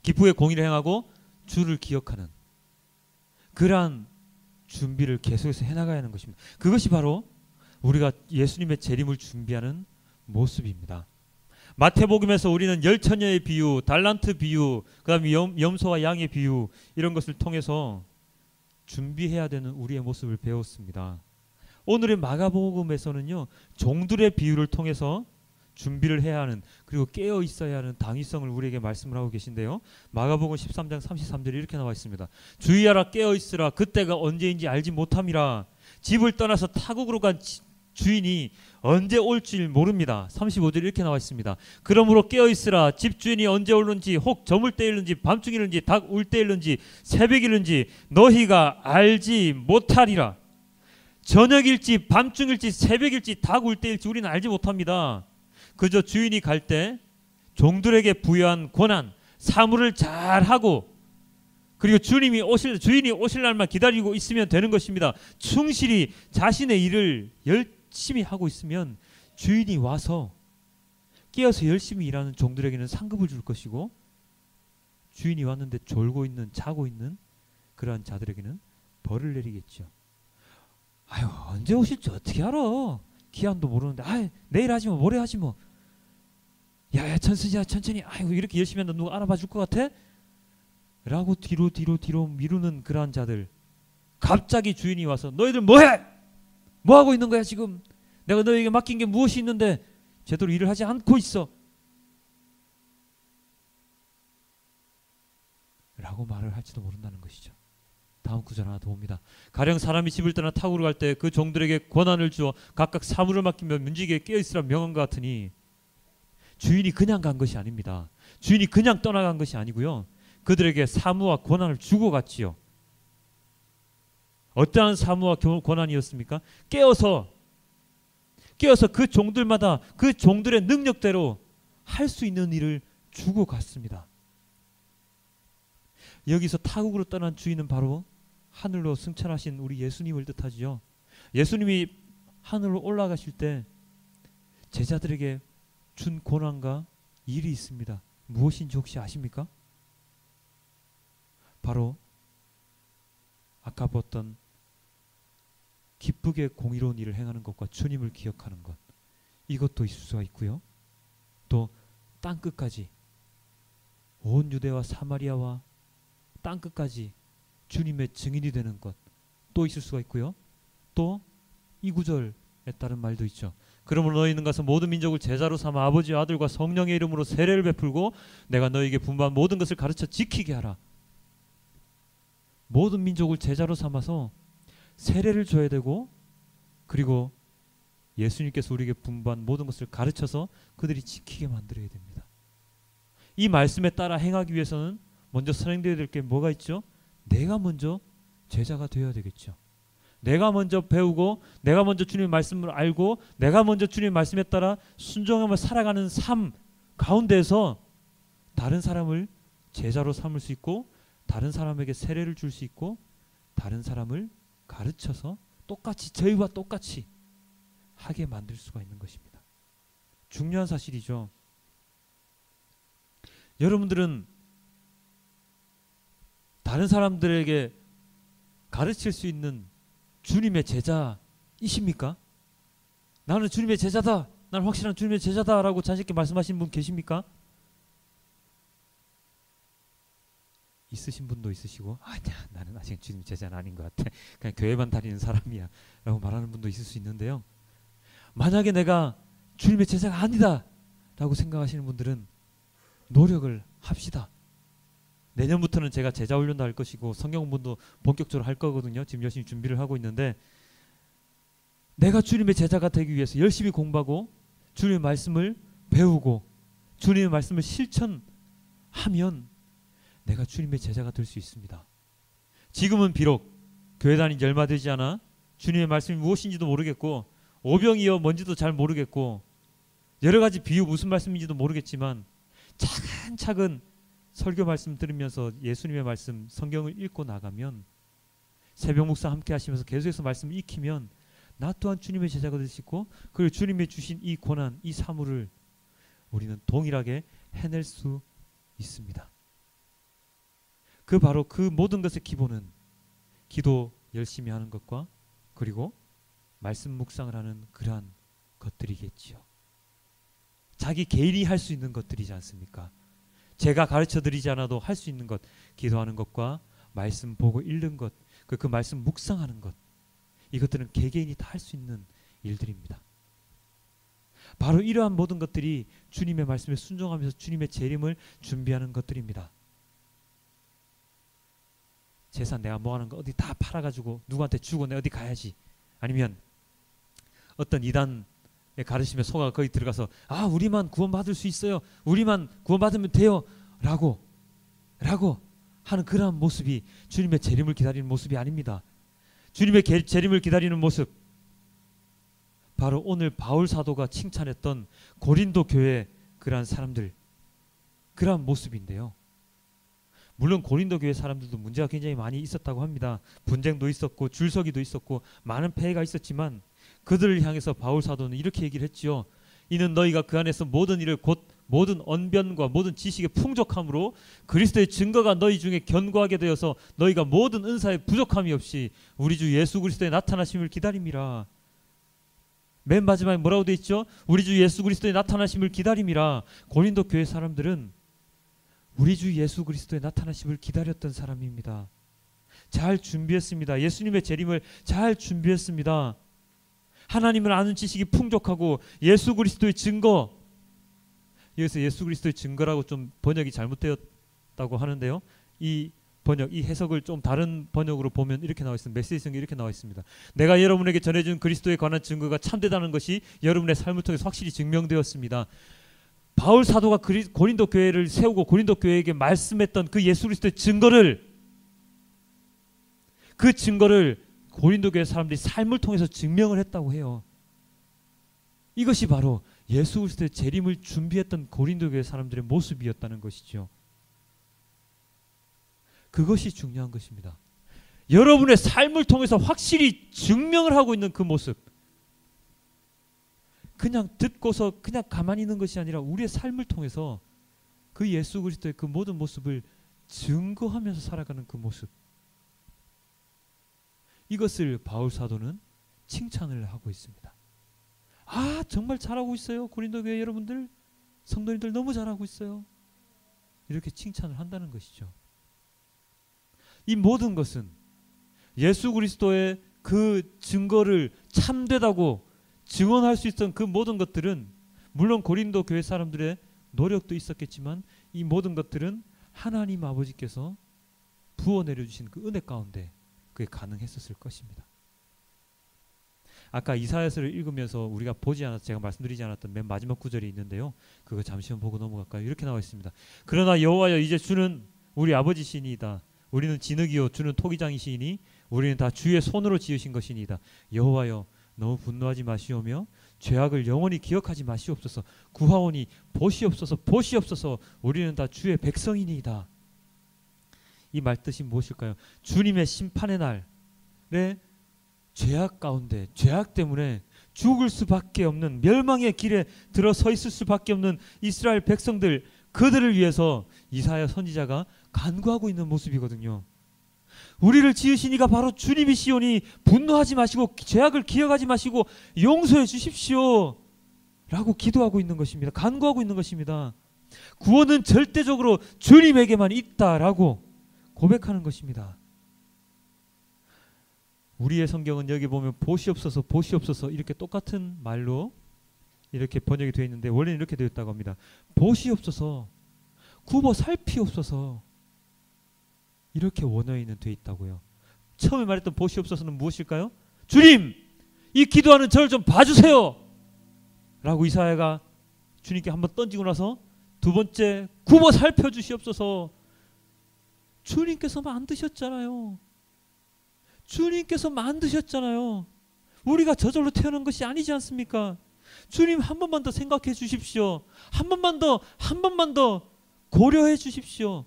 기쁘게 공의를 행하고 주를 기억하는 그러한 준비를 계속해서 해나가야 하는 것입니다. 그것이 바로 우리가 예수님의 재림을 준비하는 모습입니다. 마태복음에서 우리는 열처녀의 비유, 달란트 비유, 그 다음에 염소와 양의 비유, 이런 것을 통해서 준비해야 되는 우리의 모습을 배웠습니다. 오늘의 마가복음에서는요, 종들의 비유를 통해서 준비를 해야 하는, 그리고 깨어 있어야 하는 당위성을 우리에게 말씀을 하고 계신데요. 마가복음 13장 33절에 이렇게 나와 있습니다. 주의하라, 깨어 있으라, 그때가 언제인지 알지 못함이라. 집을 떠나서 타국으로 간 주인이 언제 올 줄 모릅니다. 35절에 이렇게 나와 있습니다. 그러므로 깨어 있으라, 집주인이 언제 올는지, 혹 저물 때일는지, 밤중일는지, 닭 울 때일는지, 새벽일는지 너희가 알지 못하리라. 저녁일지 밤중일지 새벽일지 닭 울 때일지 우리는 알지 못합니다. 그저 주인이 갈 때 종들에게 부여한 권한, 사물을 잘하고, 그리고 주인이 오실 날만 기다리고 있으면 되는 것입니다. 충실히 자신의 일을 열심히 하고 있으면 주인이 와서 깨어서 열심히 일하는 종들에게는 상급을 줄 것이고, 주인이 왔는데 졸고 있는, 자고 있는 그러한 자들에게는 벌을 내리겠죠. 아유, 언제 오실지 어떻게 알아? 기한도 모르는데, 아유, 내일 하지 뭐, 모레 하지 뭐. 야, 천순이야, 천천히. 아이고, 이렇게 열심히 한다 누가 알아봐 줄 것 같아? 라고 뒤로 미루는 그러한 자들, 갑자기 주인이 와서 너희들 뭐해? 뭐하고 있는 거야 지금? 내가 너희에게 맡긴 게 무엇이 있는데 제대로 일을 하지 않고 있어? 라고 말을 할지도 모른다는 것이죠. 다음 구절 하나 더 봅니다. 가령 사람이 집을 떠나 타국으로 갈 때 그 종들에게 권한을 주어 각각 사물을 맡기며 문지기에 깨어있으라 명한 것 같으니, 주인이 그냥 간 것이 아닙니다. 주인이 그냥 떠나간 것이 아니고요, 그들에게 사무와 권한을 주고 갔지요. 어떠한 사무와 권한이었습니까? 깨어서 그 종들마다 그 종들의 능력대로 할 수 있는 일을 주고 갔습니다. 여기서 타국으로 떠난 주인은 바로 하늘로 승천하신 우리 예수님을 뜻하지요. 예수님이 하늘로 올라가실 때 제자들에게 준 권한과 일이 있습니다. 무엇인지 혹시 아십니까? 바로 아까 봤던 기쁘게 공의로운 일을 행하는 것과 주님을 기억하는 것, 이것도 있을 수가 있고요. 또 땅끝까지, 온 유대와 사마리아와 땅끝까지 주님의 증인이 되는 것, 또 있을 수가 있고요. 또 이 구절에 따른 말도 있죠. 그러므로 너희는 가서 모든 민족을 제자로 삼아 아버지와 아들과 성령의 이름으로 세례를 베풀고 내가 너희에게 분부한 모든 것을 가르쳐 지키게 하라. 모든 민족을 제자로 삼아서 세례를 줘야 되고, 그리고 예수님께서 우리에게 분부한 모든 것을 가르쳐서 그들이 지키게 만들어야 됩니다. 이 말씀에 따라 행하기 위해서는 먼저 선행되어야 될 게 뭐가 있죠? 내가 먼저 제자가 되어야 되겠죠. 내가 먼저 배우고, 내가 먼저 주님의 말씀을 알고, 내가 먼저 주님의 말씀에 따라 순종하며 살아가는 삶 가운데서 다른 사람을 제자로 삼을 수 있고, 다른 사람에게 세례를 줄 수 있고, 다른 사람을 가르쳐서 똑같이, 저희와 똑같이 하게 만들 수가 있는 것입니다. 중요한 사실이죠. 여러분들은 다른 사람들에게 가르칠 수 있는 주님의 제자이십니까? 나는 주님의 제자다 난 확실한 주님의 제자다라고 자신 있게 말씀하시는 분 계십니까? 있으신 분도 있으시고, 아니야, 나는 아직 주님 제자는 아닌 것 같아, 그냥 교회만 다니는 사람이야 라고 말하는 분도 있을 수 있는데요, 만약에 내가 주님의 제자가 아니다 라고 생각하시는 분들은 노력을 합시다. 내년부터는 제가 제자 훈련도 할 것이고 성경 공부도 본격적으로 할 거거든요. 지금 열심히 준비를 하고 있는데, 내가 주님의 제자가 되기 위해서 열심히 공부하고 주님의 말씀을 배우고 주님의 말씀을 실천하면 내가 주님의 제자가 될 수 있습니다. 지금은 비록 교회 다닌 지 얼마 되지 않아 주님의 말씀이 무엇인지도 모르겠고 오병이어 뭔지도 잘 모르겠고 여러 가지 비유 무슨 말씀인지도 모르겠지만, 차근차근 설교 말씀 들으면서 예수님의 말씀 성경을 읽고 나가면, 새벽 묵상 함께 하시면서 계속해서 말씀을 익히면 나 또한 주님의 제자가 될 수 있고, 그리고 주님이 주신 이 고난, 이 사물을 우리는 동일하게 해낼 수 있습니다. 바로 그 모든 것의 기본은 기도 열심히 하는 것과 그리고 말씀 묵상을 하는 그러한 것들이겠지요. 자기 개인이 할 수 있는 것들이지 않습니까? 제가 가르쳐 드리지 않아도 할 수 있는 것, 기도하는 것과 말씀 보고 읽는 것, 그 말씀 묵상하는 것, 이것들은 개개인이 다 할 수 있는 일들입니다. 바로 이러한 모든 것들이 주님의 말씀에 순종하면서 주님의 재림을 준비하는 것들입니다. 재산 내가 모아놓은 거 어디 다 팔아가지고 누구한테 주고 내가 어디 가야지, 아니면 어떤 이단의 가르침에 속아 거기 들어가서 우리만 구원받을 수 있어요, 우리만 구원받으면 돼요 라고 하는 그러한 모습이 주님의 재림을 기다리는 모습이 아닙니다. 주님의 재림을 기다리는 모습, 바로 오늘 바울 사도가 칭찬했던 고린도 교회 그러한 사람들, 그러한 모습인데요. 물론 고린도 교회 사람들도 문제가 굉장히 많이 있었다고 합니다. 분쟁도 있었고 줄서기도 있었고 많은 폐해가 있었지만, 그들을 향해서 바울 사도는 이렇게 얘기를 했지요. 이는 너희가 그 안에서 모든 일을 곧 모든 언변과 모든 지식의 풍족함으로 그리스도의 증거가 너희 중에 견고하게 되어서 너희가 모든 은사에 부족함이 없이 우리 주 예수 그리스도의 나타나심을 기다림이라. 맨 마지막에 뭐라고 되어 있죠? 우리 주 예수 그리스도의 나타나심을 기다림이라. 고린도 교회 사람들은 우리 주 예수 그리스도의 나타나심을 기다렸던 사람입니다. 잘 준비했습니다. 예수님의 재림을 잘 준비했습니다. 하나님을 아는 지식이 풍족하고 예수 그리스도의 증거, 여기서 예수 그리스도의 증거라고 좀 번역이 잘못되었다고 하는데요, 이 번역, 이 해석을 좀 다른 번역으로 보면 이렇게 나와 있습니다. 메시지 성경에 이렇게 나와 있습니다. 내가 여러분에게 전해준 그리스도에 관한 증거가 참되다는 것이 여러분의 삶을 통해서 확실히 증명되었습니다. 바울 사도가 고린도 교회를 세우고 고린도 교회에게 말씀했던 그 예수 그리스도의 증거를, 그 증거를 고린도 교회 사람들이 삶을 통해서 증명을 했다고 해요. 이것이 바로 예수 그리스도의 재림을 준비했던 고린도 교회 사람들의 모습이었다는 것이죠. 그것이 중요한 것입니다. 여러분의 삶을 통해서 확실히 증명을 하고 있는 그 모습, 그냥 듣고서 그냥 가만히 있는 것이 아니라 우리의 삶을 통해서 그 예수 그리스도의 그 모든 모습을 증거하면서 살아가는 그 모습, 이것을 바울 사도는 칭찬을 하고 있습니다. 정말 잘하고 있어요. 고린도 교회 여러분들, 성도님들 너무 잘하고 있어요. 이렇게 칭찬을 한다는 것이죠. 이 모든 것은 예수 그리스도의 그 증거를 참되다고 증언할 수 있었던 그 모든 것들은, 물론 고린도 교회 사람들의 노력도 있었겠지만 이 모든 것들은 하나님 아버지께서 부어 내려주신 그 은혜 가운데 그게 가능했었을 것입니다. 아까 이사야서를 읽으면서 우리가 보지 않아서 제가 말씀드리지 않았던 맨 마지막 구절이 있는데요, 그거 잠시만 보고 넘어갈까요? 이렇게 나와 있습니다. 그러나 여호와여, 이제 주는 우리 아버지시니이다. 우리는 진흙이요 주는 토기장이시니 우리는 다 주의 손으로 지으신 것이니이다. 여호와여, 너무 분노하지 마시오며 죄악을 영원히 기억하지 마시옵소서. 구하오니 보시옵소서, 보시옵소서. 우리는 다 주의 백성이니이다. 이 말 뜻이 무엇일까요? 주님의 심판의 날에 죄악 가운데, 죄악 때문에 죽을 수밖에 없는, 멸망의 길에 들어서 있을 수밖에 없는 이스라엘 백성들, 그들을 위해서 이사야 선지자가 간구하고 있는 모습이거든요. 우리를 지으신 이가 바로 주님이시오니 분노하지 마시고 죄악을 기억하지 마시고 용서해 주십시오 라고 기도하고 있는 것입니다. 간구하고 있는 것입니다. 구원은 절대적으로 주님에게만 있다라고 고백하는 것입니다. 우리의 성경은 여기 보면 보시옵소서 보시옵소서 이렇게 똑같은 말로 이렇게 번역이 되어 있는데 원래는 이렇게 되어 있다고 합니다. 보시옵소서, 굽어 살피옵소서, 이렇게 원어에는 되어 있다고요. 처음에 말했던 보시옵소서는 무엇일까요? 주님, 이 기도하는 저를 좀 봐주세요 라고 이사야가 주님께 한번 던지고 나서 두 번째, 굽어 살펴주시옵소서. 주님께서 만드셨잖아요. 주님께서 만드셨잖아요. 우리가 저절로 태어난 것이 아니지 않습니까? 주님 한 번만 더 생각해 주십시오. 한 번만 더 고려해 주십시오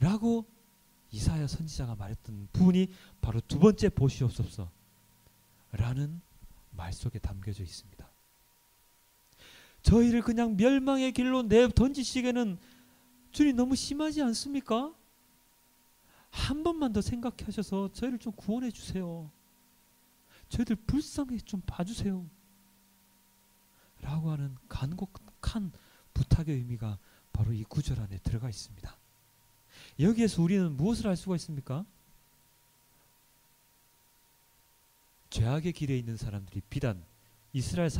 라고 이사야 선지자가 말했던 부분이 바로 두 번째 보시옵소서 라는 말 속에 담겨져 있습니다. 저희를 그냥 멸망의 길로 내던지시기에는 주님 너무 심하지 않습니까? 한 번만 더 생각하셔서 저희를 좀 구원해 주세요. 저희들 불쌍히 좀 봐주세요 라고 하는 간곡한 부탁의 의미가 바로 이 구절 안에 들어가 있습니다. 여기에서 우리는 무엇을 알 수가 있습니까? 죄악의 길에 있는 사람들이 비단 이스라엘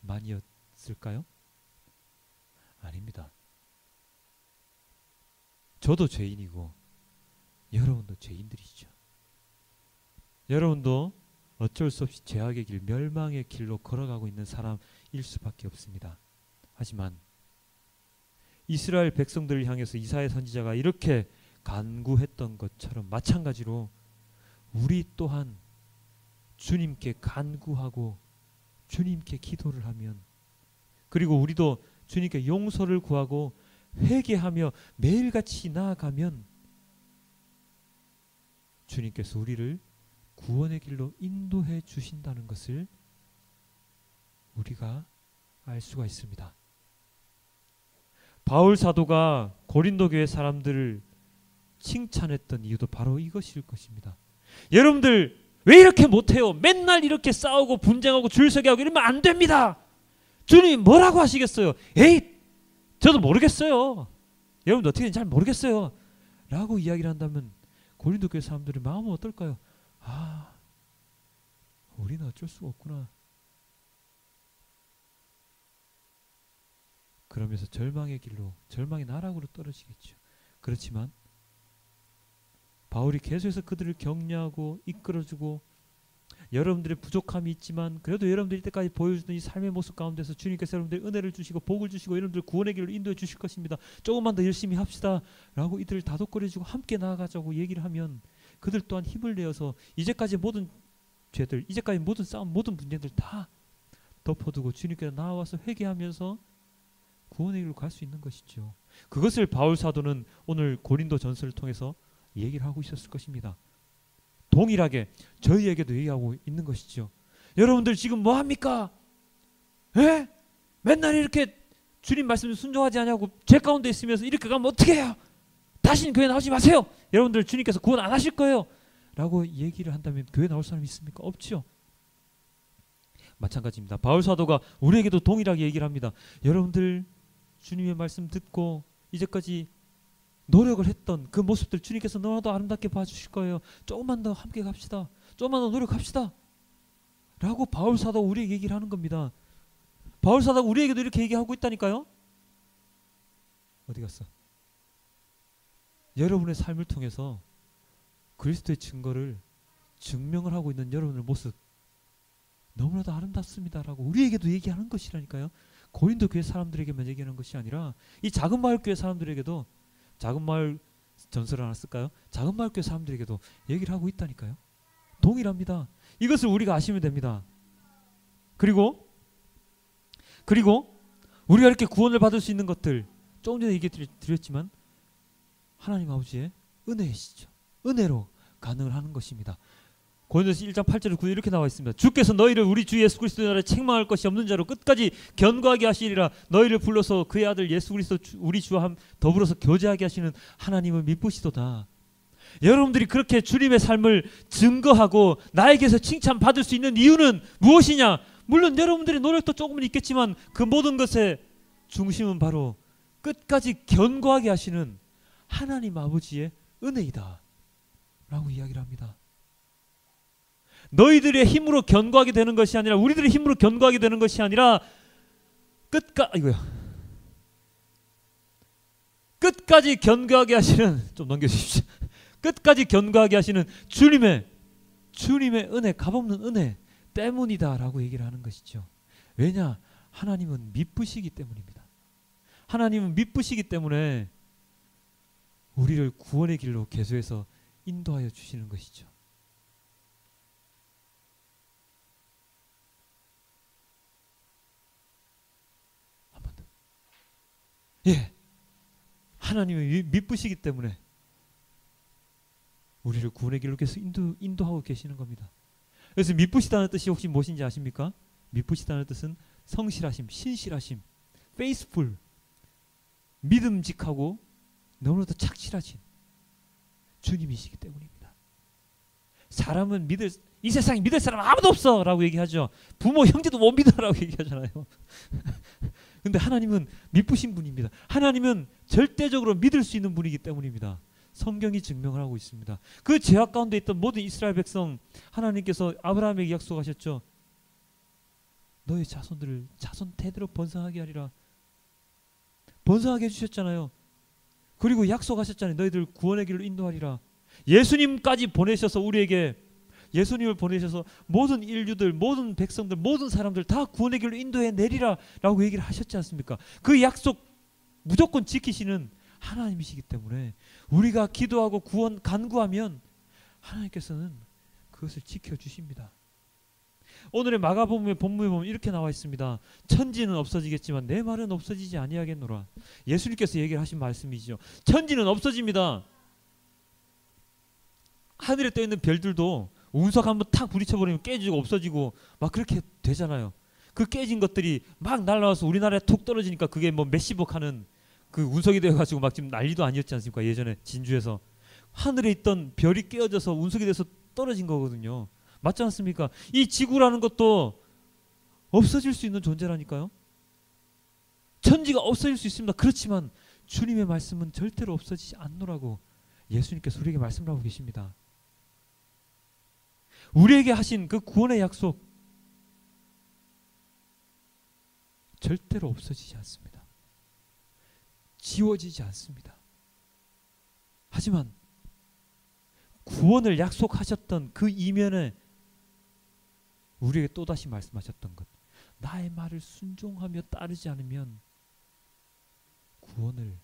사람들뿐만이었을까요? 아닙니다. 저도 죄인이고 여러분도 죄인들이죠. 여러분도 어쩔 수 없이 죄악의 길, 멸망의 길로 걸어가고 있는 사람일 수밖에 없습니다. 하지만 이스라엘 백성들을 향해서 이사야 선지자가 이렇게 간구했던 것처럼 마찬가지로 우리 또한 주님께 간구하고 주님께 기도를 하면, 그리고 우리도 주님께 용서를 구하고 회개하며 매일같이 나아가면 주님께서 우리를 구원의 길로 인도해 주신다는 것을 우리가 알 수가 있습니다. 바울 사도가 고린도 교회 사람들을 칭찬했던 이유도 바로 이것일 것입니다. 여러분들 왜 이렇게 못해요? 맨날 이렇게 싸우고 분쟁하고 줄서기 하고 이러면 안 됩니다. 주님이 뭐라고 하시겠어요? 에이, 저도 모르겠어요. 여러분도 어떻게 잘 모르겠어요 라고 이야기를 한다면 고린도 교회 사람들의 마음은 어떨까요? 아, 우리는 어쩔 수가 없구나. 그러면서 절망의 길로, 절망의 나락으로 떨어지겠죠. 그렇지만 바울이 계속해서 그들을 격려하고 이끌어주고, 여러분들의 부족함이 있지만 그래도 여러분들이 이때까지 보여주던 이 삶의 모습 가운데서 주님께서 여러분들 은혜를 주시고 복을 주시고 여러분들 구원의 길로 인도해 주실 것입니다. 조금만 더 열심히 합시다 라고 이들을 다독거려주고 함께 나아가자고 얘기를 하면 그들 또한 힘을 내어서 이제까지 모든 죄들, 이제까지 모든 싸움, 모든 문제들 다 덮어두고 주님께 나와서 회개하면서 구원의 길로 갈 수 있는 것이죠. 그것을 바울 사도는 오늘 고린도 전서를 통해서 얘기를 하고 있었을 것입니다. 동일하게 저희에게도 얘기하고 있는 것이죠. 여러분들 지금 뭐합니까? 에? 맨날 이렇게 주님 말씀을 순종하지 않냐고 죄 가운데 있으면서 이렇게 가면 어떻게 해요? 다시는 교회 나오지 마세요. 여러분들 주님께서 구원 안 하실 거예요 라고 얘기를 한다면 교회 나올 사람이 있습니까? 없죠. 마찬가지입니다. 바울 사도가 우리에게도 동일하게 얘기를 합니다. 여러분들 주님의 말씀 듣고 이제까지 노력을 했던 그 모습들 주님께서 너무나도 아름답게 봐주실 거예요. 조금만 더 함께 갑시다. 조금만 더 노력합시다 라고 바울 사도가 우리에게 얘기를 하는 겁니다. 바울 사도가 우리에게도 이렇게 얘기하고 있다니까요. 어디 갔어? 여러분의 삶을 통해서 그리스도의 증거를 증명을 하고 있는 여러분의 모습 너무나도 아름답습니다 라고 우리에게도 얘기하는 것이라니까요. 고린도 교회 사람들에게만 얘기하는 것이 아니라 이 작은 마을 교회 사람들에게도, 작은 마을 전설을 하나 쓸까요? 작은 마을 교회 사람들에게도 얘기를 하고 있다니까요. 동일합니다. 이것을 우리가 아시면 됩니다. 그리고 우리가 이렇게 구원을 받을 수 있는 것들 조금 전에 얘기 드렸지만 하나님 아버지의 은혜이시죠. 은혜로 가능을 하는 것입니다. 고린도서 1장 8절에 9절 이렇게 나와 있습니다. 주께서 너희를 우리 주 예수 그리스도의 나라에 책망할 것이 없는 자로 끝까지 견고하게 하시리라. 너희를 불러서 그의 아들 예수 그리스도 우리 주와 더불어서 교제하게 하시는 하나님을 믿으시도다. 여러분들이 그렇게 주님의 삶을 증거하고 나에게서 칭찬받을 수 있는 이유는 무엇이냐? 물론 여러분들의 노력도 조금은 있겠지만 그 모든 것의 중심은 바로 끝까지 견고하게 하시는 하나님 아버지의 은혜이다 라고 이야기를 합니다. 너희들의 힘으로 견고하게 되는 것이 아니라, 우리들의 힘으로 견고하게 되는 것이 아니라 끝까지 견고하게 하시는, 좀 넘겨주십시오. 끝까지 견고하게 하시는 주님의 은혜, 값없는 은혜 때문이다 라고 얘기를 하는 것이죠. 왜냐? 하나님은 미쁘시기 때문입니다. 하나님은 미쁘시기 때문에 우리를 구원의 길로 계속해서 인도하여 주시는 것이죠. 한 번 더. 예, 하나님이 미쁘시기 때문에 우리를 구원의 길로 계속 인도하고 계시는 겁니다. 그래서 미쁘시다는 뜻이 혹시 무엇인지 아십니까? 미쁘시다는 뜻은 성실하심, 신실하심, faithful, 믿음직하고 너무나도 착실하신 주님이시기 때문입니다. 사람은 이 세상에 믿을 사람 아무도 없어 라고 얘기하죠. 부모 형제도 못 믿어라고 얘기하잖아요. 근데 하나님은 미쁘신 분입니다. 하나님은 절대적으로 믿을 수 있는 분이기 때문입니다. 성경이 증명을 하고 있습니다. 그 죄악 가운데 있던 모든 이스라엘 백성, 하나님께서 아브라함에게 약속하셨죠. 너의 자손들을 자손 대대로 번성하게 하리라. 번성하게 해주셨잖아요. 그리고 약속하셨잖아요. 너희들 구원의 길로 인도하리라. 예수님까지 보내셔서 우리에게, 예수님을 보내셔서 모든 인류들, 모든 백성들, 모든 사람들 다 구원의 길로 인도해 내리라 라고 얘기를 하셨지 않습니까? 그 약속 무조건 지키시는 하나님이시기 때문에 우리가 기도하고 구원 간구하면 하나님께서는 그것을 지켜주십니다. 오늘의 마가복음의 본문에 보면 이렇게 나와 있습니다. 천지는 없어지겠지만 내 말은 없어지지 아니하겠노라. 예수님께서 얘기를 하신 말씀이죠. 천지는 없어집니다. 하늘에 떠 있는 별들도 운석 한번 탁 부딪혀버리면 깨지고 없어지고 막 그렇게 되잖아요. 그 깨진 것들이 막 날아와서 우리나라에 툭 떨어지니까 그게 뭐 몇십억 하는 그 운석이 되어가지고 막 지금 난리도 아니었지 않습니까? 예전에 진주에서 하늘에 있던 별이 깨어져서 운석이 돼서 떨어진 거거든요. 맞지 않습니까? 이 지구라는 것도 없어질 수 있는 존재라니까요. 천지가 없어질 수 있습니다. 그렇지만 주님의 말씀은 절대로 없어지지 않노라고 예수님께서 우리에게 말씀을 하고 계십니다. 우리에게 하신 그 구원의 약속 절대로 없어지지 않습니다. 지워지지 않습니다. 하지만 구원을 약속하셨던 그 이면에 우리에게 또다시 말씀하셨던 것, 나의 말을 순종하며 따르지 않으면 구원을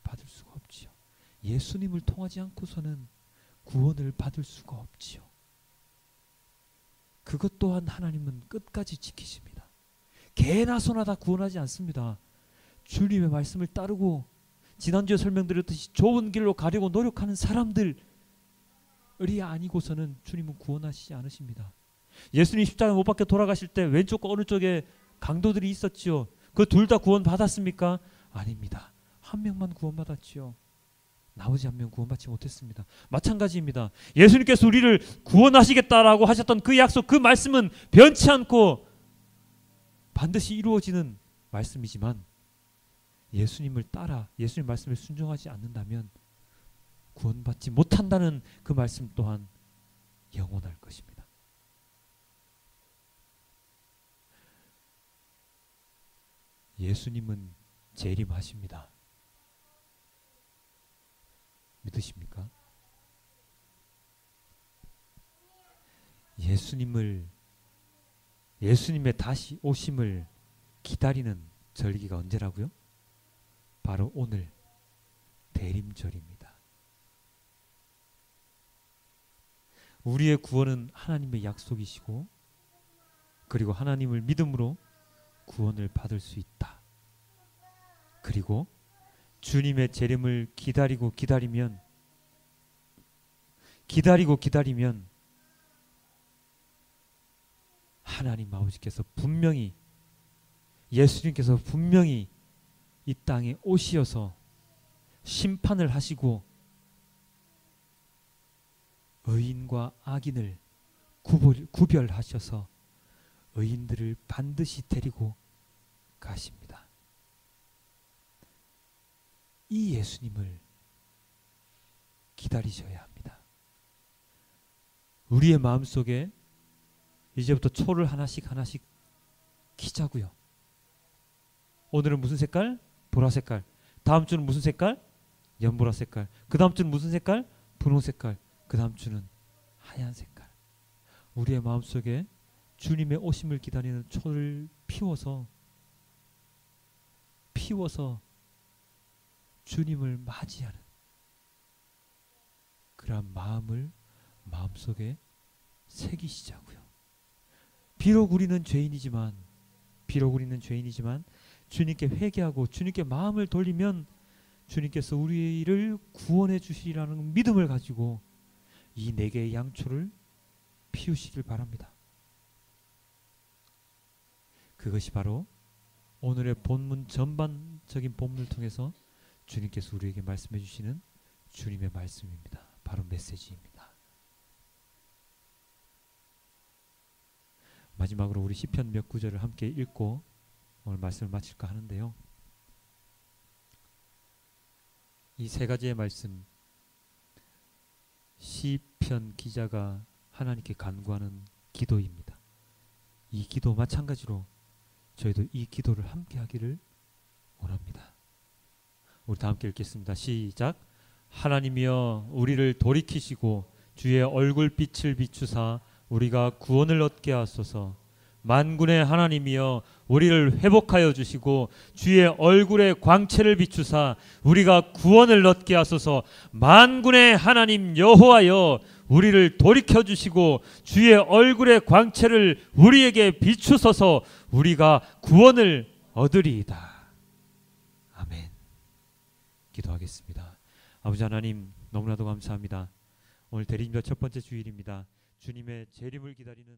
받을 수가 없지요. 예수님을 통하지 않고서는 구원을 받을 수가 없지요. 그것 또한 하나님은 끝까지 지키십니다. 개나 소나 다 구원하지 않습니다. 주님의 말씀을 따르고 지난주에 설명드렸듯이 좋은 길로 가려고 노력하는 사람들이 아니고서는 주님은 구원하시지 않으십니다. 예수님 십자가 못 박혀 돌아가실 때 왼쪽과 오른쪽에 강도들이 있었지요. 그 둘 다 구원 받았습니까? 아닙니다. 한 명만 구원받았지요. 나머지 한 명 구원받지 못했습니다. 마찬가지입니다. 예수님께서 우리를 구원하시겠다라고 하셨던 그 약속, 그 말씀은 변치 않고 반드시 이루어지는 말씀이지만 예수님을 따라 예수님 말씀을 순종하지 않는다면 구원받지 못한다는 그 말씀 또한 영원할 것입니다. 예수님은 재림하십니다. 믿으십니까? 예수님의 다시 오심을 기다리는 절기가 언제라고요? 바로 오늘 대림절입니다. 우리의 구원은 하나님의 약속이시고 그리고 하나님을 믿음으로 구원을 받을 수 있다. 그리고 주님의 재림을 기다리면 하나님 아버지께서 분명히, 예수님께서 분명히 이 땅에 오시어서 심판을 하시고 의인과 악인을 구별하셔서 의인들을 반드시 데리고 가십니다. 이 예수님을 기다리셔야 합니다. 우리의 마음속에 이제부터 초를 하나씩 하나씩 키자고요. 오늘은 무슨 색깔? 보라 색깔. 다음 주는 무슨 색깔? 연보라 색깔. 그 다음 주는 무슨 색깔? 분홍 색깔. 그 다음 주는 하얀 색깔. 우리의 마음속에 주님의 오심을 기다리는 초를 피워서 주님을 맞이하는 그러한 마음을 마음속에 새기시자고요. 비록 우리는 죄인이지만 주님께 회개하고 주님께 마음을 돌리면 주님께서 우리를 구원해 주시리라는 믿음을 가지고 이 4개의 양초를 피우시길 바랍니다. 그것이 바로 오늘의 본문 전반적인 본문을 통해서 주님께서 우리에게 말씀해 주시는 주님의 말씀입니다. 바로 메시지입니다. 마지막으로 우리 시편 몇 구절을 함께 읽고 오늘 말씀을 마칠까 하는데요. 이 3가지의 말씀, 시편 기자가 하나님께 간구하는 기도입니다. 이 기도 마찬가지로 저희도 이 기도를 함께 하기를 원합니다. 우리 다 함께 읽겠습니다. 시작. 하나님이여 우리를 돌이키시고 주의 얼굴빛을 비추사 우리가 구원을 얻게 하소서. 만군의 하나님이여 우리를 회복하여 주시고 주의 얼굴의 광채를 비추사 우리가 구원을 얻게 하소서. 만군의 하나님 여호와여 우리를 돌이켜 주시고 주의 얼굴의 광채를 우리에게 비추소서. 우리가 구원을 얻으리이다. 아멘. 기도하겠습니다. 아버지 하나님, 너무나도 감사합니다. 오늘 대리인별 첫 번째 주일입니다. 주님의 재림을 기다리는